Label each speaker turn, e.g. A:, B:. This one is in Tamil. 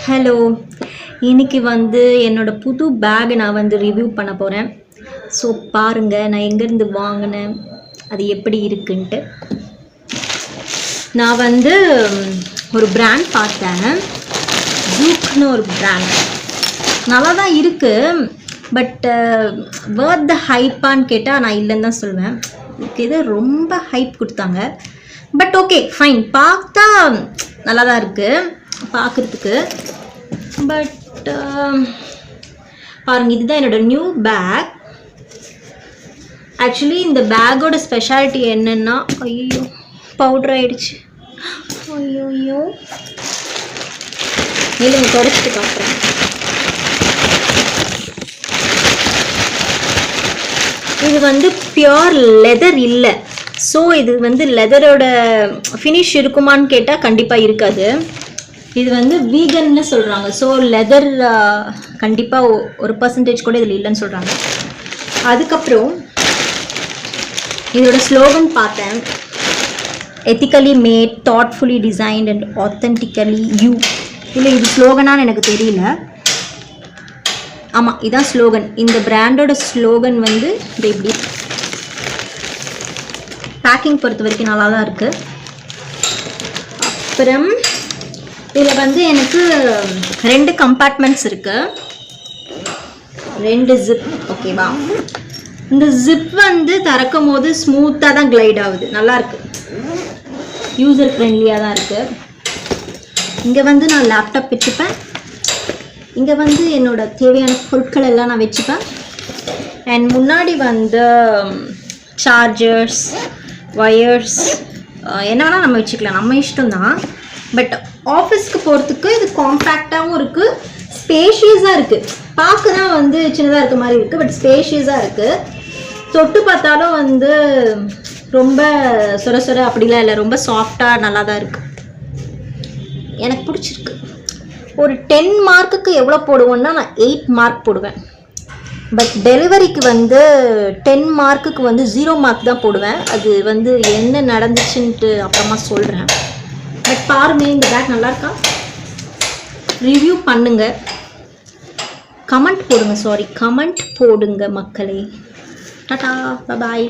A: ஹலோ, இன்னைக்கு என்னோட புது பேக் நான் ரிவ்யூ பண்ண போகிறேன். ஸோ பாருங்கள் நான் எங்கேருந்து வாங்கினேன், அது எப்படி இருக்குன்ட்டு. நான் ஒரு பிராண்ட் பார்த்தேன், ஜூக்னு ஒரு பிராண்ட். நல்லா தான் இருக்குது, பட் வர்த் த ஹைப்பான்னு கேட்டால் நான் இல்லைன்னு தான் சொல்வேன். இது ரொம்ப ஹைப் கொடுத்தாங்க. பட் ஓகே ஃபைன், பார்த்தா நல்லா தான் இருக்குது பார்க்குறதுக்கு. பட் பாருங்க, இதுதான் என்னோட நியூ பேக். ஆக்சுவலி இந்த பேக்கோட ஸ்பெஷாலிட்டி என்னன்னா, ஐயோ பவுடர் ஆயிடுச்சு, ஐயோ இல்லைங்க தொடச்சிட்டு காட்டுறேன். இது பியோர் லெதர் இல்லை. ஸோ இது லெதரோட ஃபினிஷ் இருக்குமான்னு கேட்டால் கண்டிப்பாக இருக்காது. இது வீகன்னு சொல்கிறாங்க. ஸோ லெதர் கண்டிப்பாக 1% கூட இதில் இல்லைன்னு சொல்கிறாங்க. அதுக்கப்புறம் இதோட ஸ்லோகன் பார்த்தேன், ethically made, thoughtfully designed and authentically you. இல்லை இது ஸ்லோகனான்னு எனக்கு தெரியல. ஆமாம், இதுதான் ஸ்லோகன். இந்த பிராண்டோட ஸ்லோகன் இது இப்படி. பேக்கிங் பொறுத்த வரைக்கும் நல்லா தான் இருக்குது. அப்புறம் இதில் எனக்கு 2 கம்பார்ட்மெண்ட்ஸ் இருக்குது, 2 ஜிப். ஓகேவா? இந்த ஜிப் திறக்கும் போது ஸ்மூத்தாக தான் கிளைட் ஆகுது, நல்லாயிருக்கு, யூசர் ஃப்ரெண்ட்லியாக தான் இருக்குது. இங்கே நான் லேப்டாப் வச்சுப்பேன், இங்கே என்னோட தேவையான பொருட்கள் எல்லாம் நான் வச்சுப்பேன். அண்ட் முன்னாடி சார்ஜர்ஸ், ஒயர்ஸ், என்ன வேணால் நம்ம வச்சுக்கலாம், நம்ம இஷ்டம்தான். பட் ஆஃபீஸ்க்கு போகிறதுக்கு இது காம்பேக்டாகவும் இருக்குது, ஸ்பேஷியஸாக இருக்குது. பார்க்க தான் சின்னதாக இருக்க மாதிரி இருக்குது, பட் ஸ்பேஷியஸாக இருக்குது. தொட்டு பார்த்தாலும் ரொம்ப சொர சொர அப்படிலாம் இல்லை, ரொம்ப சாஃப்டாக நல்லா தான் இருக்குது. எனக்கு பிடிச்சிருக்கு. ஒரு 10 மார்க்குக்கு எவ்வளோ போடுவோன்னா நான் 8 மார்க் போடுவேன். பட் டெலிவரிக்கு 10 மார்க்குக்கு 0 மார்க் தான் போடுவேன். அது என்ன நடந்துச்சுன்ட்டு அப்புறமா சொல்கிறேன். பட் பாருங்க, இந்த பேக் நல்லா இருக்கா? ரிவ்யூ பண்ணுங்க, கமெண்ட் போடுங்க மக்களே. டாடா, பாய்.